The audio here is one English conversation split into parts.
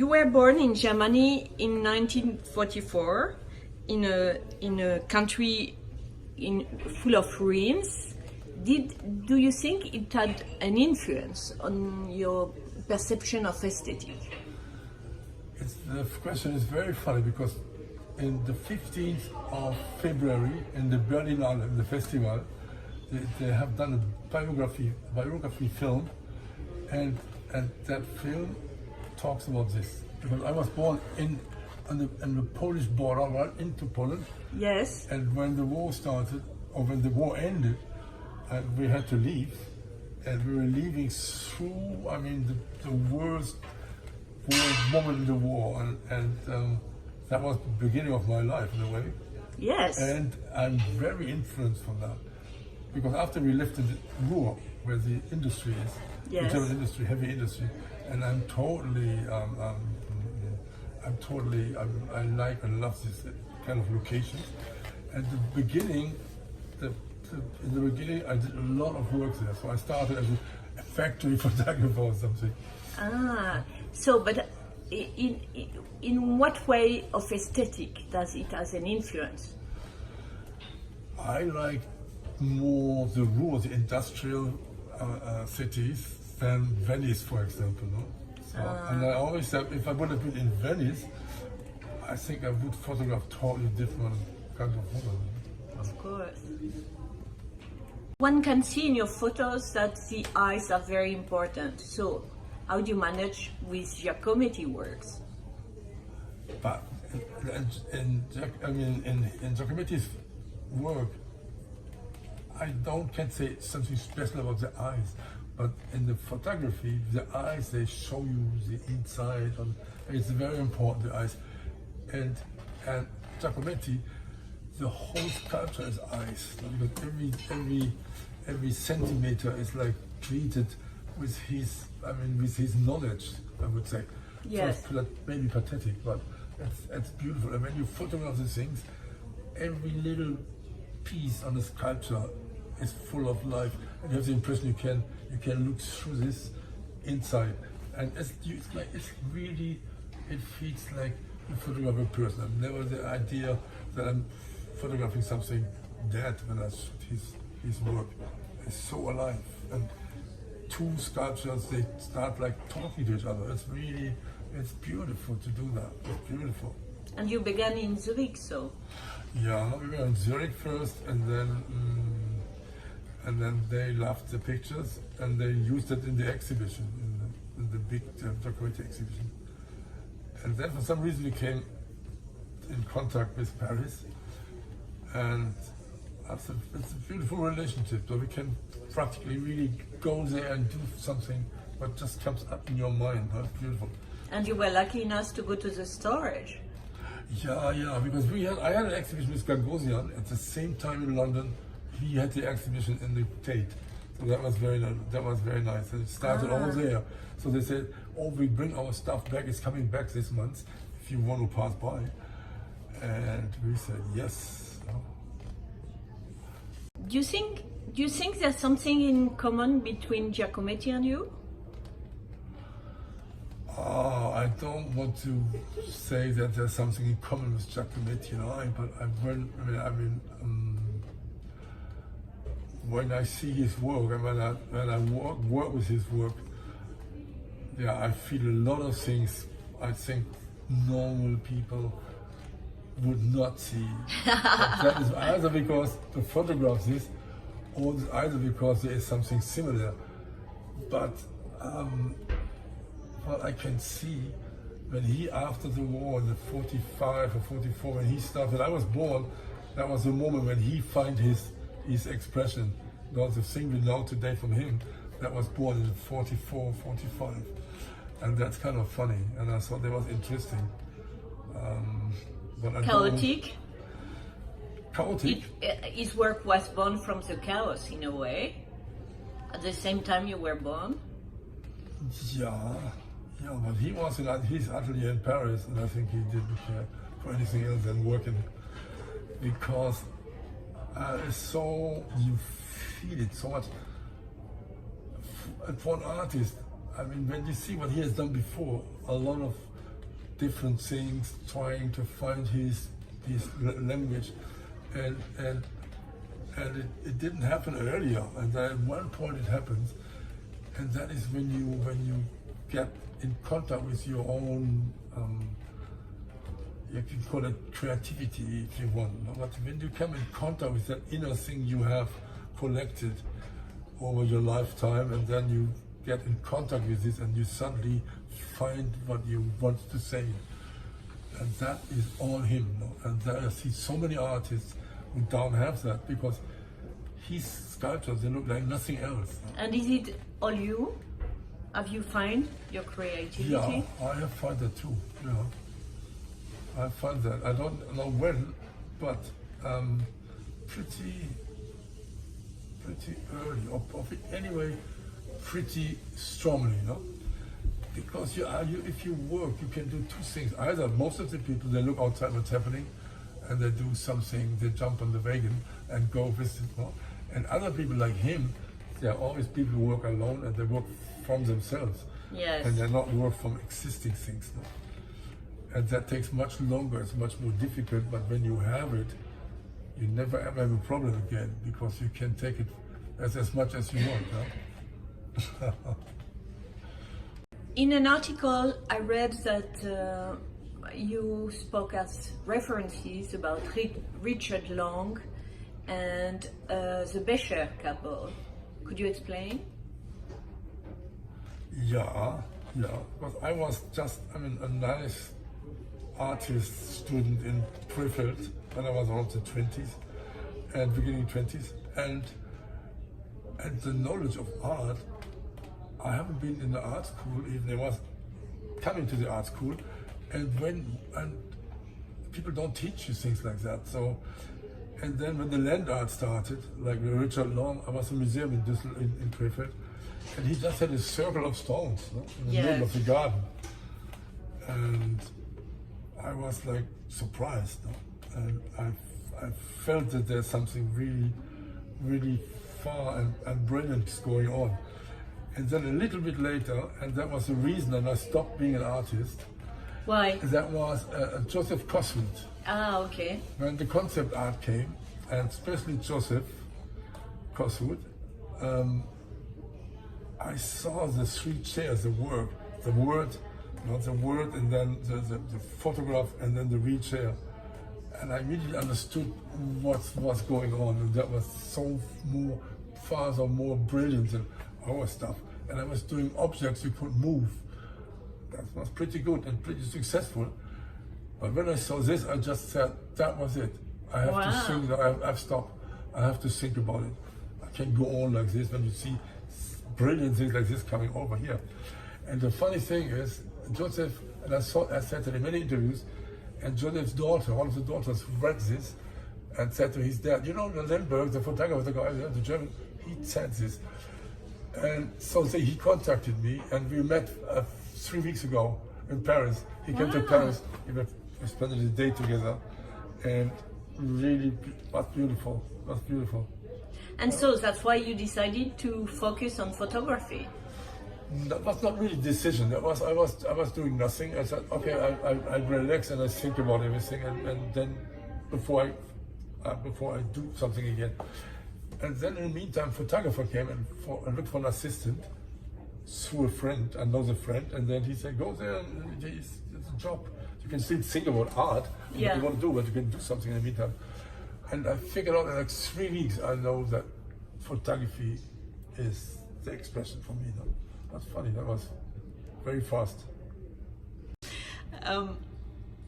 You were born in Germany in 1944, in a country full of ruins. Do you think it had an influence on your perception of aesthetic? The question is very funny because in the 15th of February in the Berlinale, the festival, they have done a biography film, and that film talks about this. Because I was born on the Polish border, right into Poland. Yes. And when the war started, or when the war ended, we had to leave, and we were leaving through, I mean, the worst moment in the war, and that was the beginning of my life in a way. Yes. And I'm very influenced from that, because after we left in the Ruhr, where the industry is, yes, the German industry, heavy industry, and I like and love this kind of locations. And in the beginning, I did a lot of work there. So I started as a factory photographer or something. But in what way of aesthetic does it has an influence? I like more the Ruhr, the industrial cities, than Venice, for example. No? So, and I always said, if I would have been in Venice, I think I would photograph totally different kind of photos. Of course. One can see in your photos that the eyes are very important. So, how do you manage with Giacometti works? But in Giacometti's work, I can't say something special about the eyes, but in the photography, the eyes, they show you the inside, and it's very important, the eyes. And Giacometti, the whole sculpture is eyes, because every centimeter is like treated with his knowledge, I would say. Yes. So it's maybe pathetic, but it's beautiful. And when you photograph the things, every little piece on the sculpture is full of life, and you have the impression you can look through this inside, and it feels like you photograph a person. I've never the idea that I'm photographing something dead when I shoot his work. It's so alive, and two sculptures, they start like talking to each other. It's beautiful to do that. It's beautiful. And you began in Zurich, so? Yeah, we were in Zurich first, and then they loved the pictures, and they used it in the exhibition, in the big Giacometti exhibition. And then for some reason we came in contact with Paris, and it's a beautiful relationship. So we can practically really go there and do something what just comes up in your mind. That's beautiful. And you were lucky enough to go to the storage. Yeah, because I had an exhibition with Gagosian at the same time in London. He had the exhibition in the Tate, so that was very nice. And it started all there. So they said, "Oh, we bring our stuff back. It's coming back this month. If you want to pass by," and we said yes. Do you think there's something in common between Giacometti and you? I don't want to say that there's something in common with Giacometti and I, but when I see his work and when I work with his work, yeah, I feel a lot of things I think normal people would not see. That is either because the photograph this, or either because there is something similar. But what I can see, when he, after the war, in the 45 or 44, when he started, I was born, that was the moment when he found his expression. Because the thing we know today from him, that was born in 44, 45. And that's kind of funny, and I thought that was interesting. But Chaotic? Chaotic? His work was born from the chaos, in a way. At the same time you were born? Yeah, but he was in his atelier in Paris, and I think he didn't care for anything else than working, because it's so, you feel it so much. And for an artist, I mean, when you see what he has done before, a lot of different things, trying to find his language, and it didn't happen earlier, and then at one point it happens, and that is when you get in contact with your own, you can call it creativity if you want, but when you come in contact with that inner thing you have collected over your lifetime, and then you get in contact with this and you suddenly find what you want to say. And that is all him. And there I see so many artists who don't have that, because his sculptures, they look like nothing else. And is it all you? Have you find your creativity? Yeah, I have found that too. Yeah, I find that. I don't know when, but pretty early, or anyway, pretty strongly, Because if you work, you can do two things. Either most of the people, they look outside what's happening, and they do something, they jump on the wagon and go visit more. And other people like him, there are always people who work alone and they work from themselves. Yes. And they're not work from existing things. And that takes much longer, it's much more difficult, but when you have it, you never ever have a problem again, because you can take it as much as you want. In an article, I read that you spoke as references about Richard Long and the Becher couple. Could you explain? Yeah. Because I was just, a nice artist student in Krefeld when I was around the 20s and beginning 20s, and the knowledge of art. I haven't been in the art school, even I was coming to the art school, and people don't teach you things like that. So, and then when the land art started, like with Richard Long, I was in a museum in Krefeld, and he just had a circle of stones in the middle of the garden, and I was like surprised, and I felt that there's something really, really far and brilliant going on. And then a little bit later, and that was the reason that I stopped being an artist. Why? That was Joseph Kossuth. Ah, okay. When the concept art came, and especially Joseph Kossuth, I saw the three chairs, the word, and then the photograph, and then the real chair. And I really understood what was going on, and that was so far more brilliant than our stuff. And I was doing objects you could move. That was pretty good and pretty successful. But when I saw this, I just said, that was it. I have to think, I've stopped. I have to think about it. I can't go on like this when you see brilliant things like this coming over here. And the funny thing is, Joseph, and I said in many interviews, and Joseph's daughter, one of the daughters, read this and said to his dad, Lindbergh, the photographer, the guy, the German, he said this. And so he contacted me, and we met 3 weeks ago in Paris. He came to Paris, we spent a day together, and really was beautiful. And so that's why you decided to focus on photography. That was not really a decision. I was doing nothing. I said, okay, I relax and I think about everything, and then before I do something again. And then in the meantime, photographer came and looked for an assistant through a friend, another friend, and then he said, go there, and it's a job. You can still think about art, what you want to do, but you can do something in the meantime. And I figured out in like 3 weeks, I know that photography is the expression for me. That's funny, that was very fast.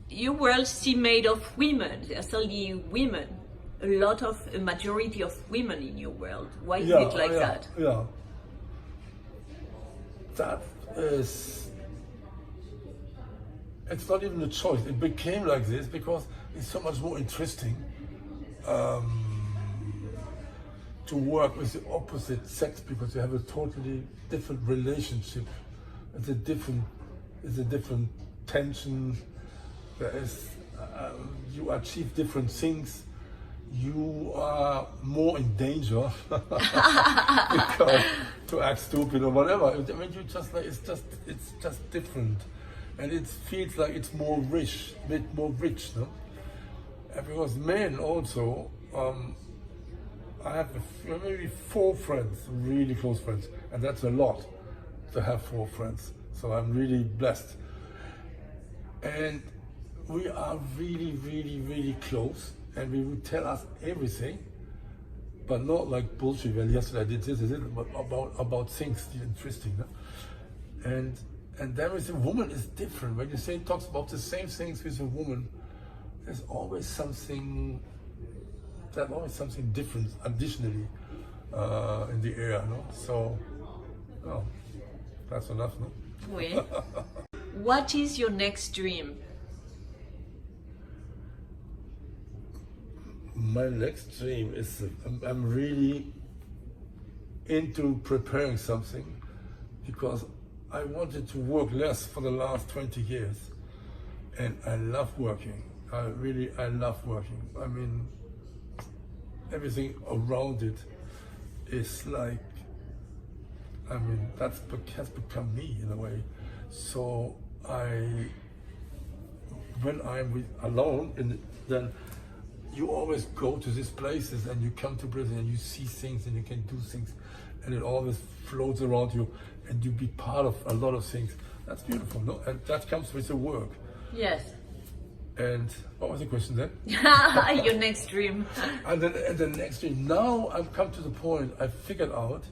Your world seems made of women, there's only women. A majority of women in your world. Why is it like that? Yeah. That is, it's not even a choice. It became like this because it's so much more interesting to work with the opposite sex, because you have a totally different relationship. It's a different tension. There is, you achieve different things. You are more in danger because to act stupid or whatever. I mean, you just like it's just different. and it feels like it's more rich, bit more rich, no? And because men also, I have maybe 4 friends, really close friends, and that's a lot to have 4 friends. So I'm really blessed. And we are really, really, really close, and we would tell us everything, but not like bullshit. Well, yesterday I did this, but about things interesting. No? And then with a woman is different. When you say talks about the same things with a woman, there's always something. There's always something different, additionally, in the air. No, so, no, that's enough. No. Oui. What is your next dream? My next dream is I'm really into preparing something because I wanted to work less for the last 20 years, and I love working. I love working. I mean, everything around it is like, I mean, has become me in a way. So when I'm alone, then you always go to these places and you come to Brazil and you see things and you can do things, and it always floats around you and you be part of a lot of things. That's beautiful, no? And that comes with the work. Yes. And what was the question then? Your next dream. And the next dream. Now I've come to the point, I figured out,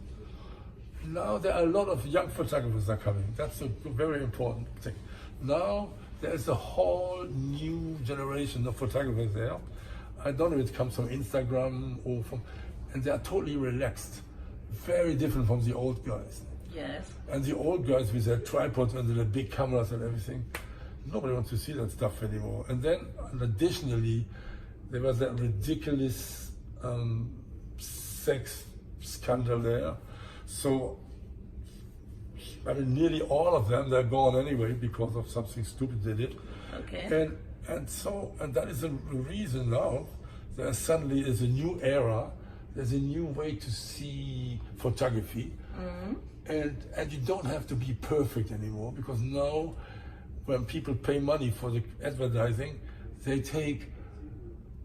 now there are a lot of young photographers that are coming. That's a very important thing. Now there's a whole new generation of photographers there. I don't know if it comes from Instagram or from, and they are totally relaxed. Very different from the old guys. Yes. And the old guys with their tripods and their big cameras and everything, nobody wants to see that stuff anymore. And then, additionally, there was that ridiculous sex scandal there. So, I mean, nearly all of them, they're gone anyway because of something stupid they did. Okay. And that is the reason now there suddenly is a new era. There's a new way to see photography. Mm-hmm. And you don't have to be perfect anymore, because now when people pay money for the advertising, they take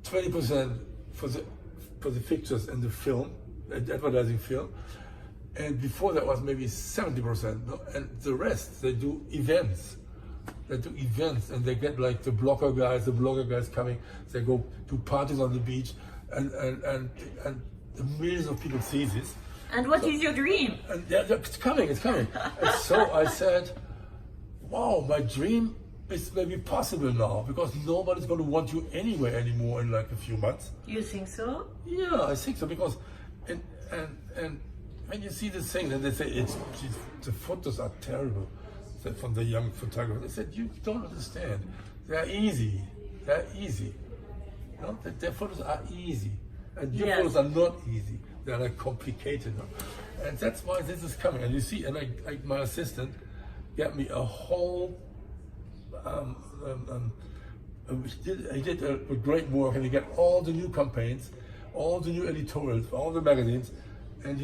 20% for the pictures in the film, advertising film, and before that was maybe 70%, no? And the rest they do events. They do events, and they get like the blogger guys coming. They go to parties on the beach, and millions of people see this. And what is your dream? And yeah, it's coming. And so I said, wow, my dream is maybe possible now, because nobody's going to want you anywhere anymore in like a few months. You think so? Yeah, I think so, because and when you see this thing, and they say the photos are terrible from the young photographers. I said, you don't understand. They're easy. You know, their photos are easy, and your photos are not easy. They're like complicated, no? And that's why this is coming. And you see, and like my assistant got me a whole. He did a great work, and he got all the new campaigns, all the new editorials, all the magazines, and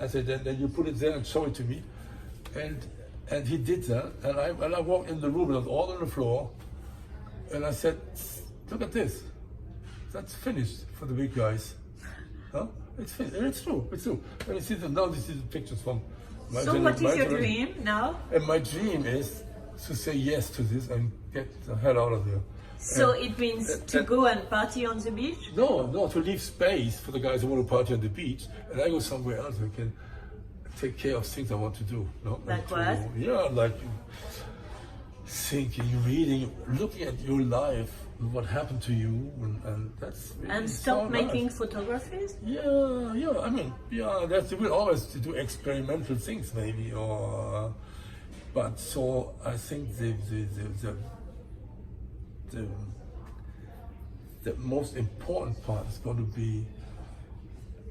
I said, then you put it there and show it to me, and he did that, and I walked in the room, it was all on the floor, and I said, look at this, that's finished for the big guys, huh? It's finished, and it's true. And you see now this is the pictures from my So what is your dream now? And my dream is to say yes to this and get the hell out of here. So it means to go and party on the beach? No, to leave space for the guys who want to party on the beach, and I go somewhere else who can take care of things I want to do. No? Like what? Yeah, like thinking, reading, looking at your life, what happened to you, and that's really and stop so making nice. photographies? Yeah. I mean, you will always do experimental things, maybe, or. But so I think the most important part is going to be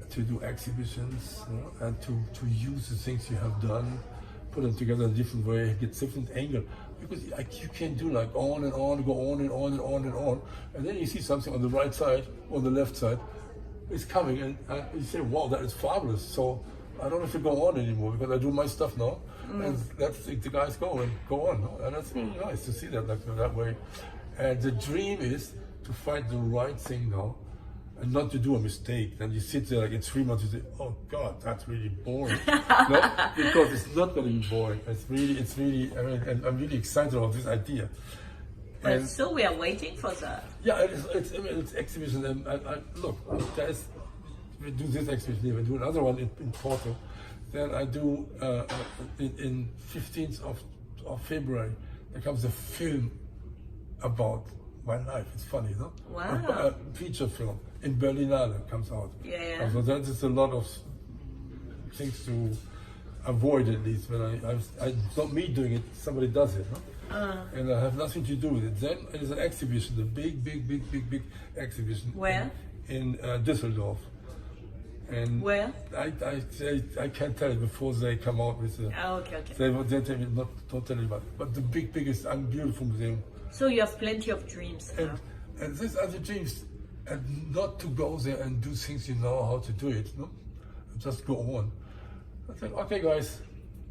to do exhibitions, you know, and to use the things you have done, put them together in a different way, get different angle. Because you can do like on and on, go on and on and on and on, and then you see something on the right side or the left side, it's coming, and you say, wow, that is fabulous. So I don't have to go on anymore because I do my stuff now. and let's the guys go on, no? And that's really nice to see that that way. And the dream is to find the right thing now, and not to do a mistake. Then you sit there like in 3 months, you say, "Oh God, that's really boring." No, because it's not going to be boring. It's really. I mean, and I'm really excited about this idea. But so we are waiting for that. Yeah, it's exhibition. And look, we do this exhibition here. We do another one in Porto. Then I do in 15th of February. There comes a film about my life. It's funny, no? Wow. A feature film in Berlinale comes out. Yeah. So that is a lot of things to avoid, at least when it's not me doing it, somebody does it, no? And I have nothing to do with it. Then it is an exhibition, a big exhibition. Where? In Düsseldorf. And where? I can't tell it before they come out with the. Okay. They tell me don't tell anybody. But the biggest and beautiful museum. So you have plenty of dreams. And these are the dreams, and not to go there and do things you know how to do it, no? Just go on. I think, okay, guys,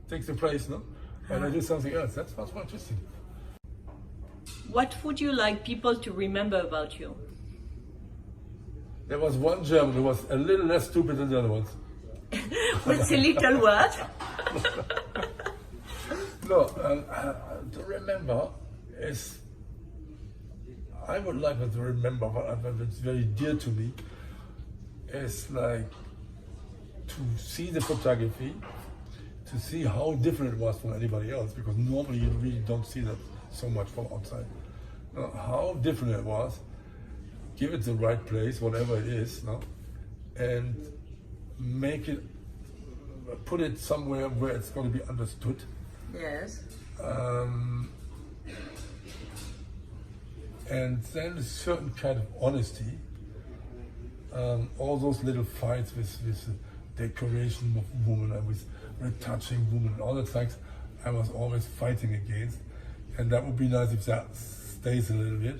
take the place, no? And I do something else. That's much more interesting. What would you like people to remember about you? There was one German who was a little less stupid than the other ones. What's a little what? No, to remember is, I would like to remember what's very dear to me, is like to see the photography, to see how different it was from anybody else, because normally you really don't see that so much from outside. How different it was, give it the right place, whatever it is, no? And make it, put it somewhere where it's going to be understood. Yes. And then a certain kind of honesty. All those little fights with the decoration of women and with retouching women and all the things I was always fighting against. And that would be nice if that stays a little bit.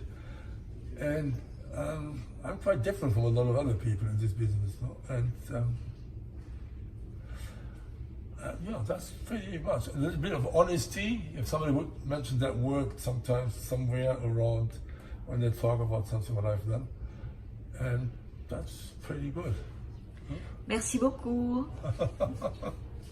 And I'm quite different from a lot of other people in this business, no? And yeah, that's pretty much. A little bit of honesty. If somebody would mention that word sometimes somewhere around when they talk about something what I've done. And that's pretty good. Merci beaucoup.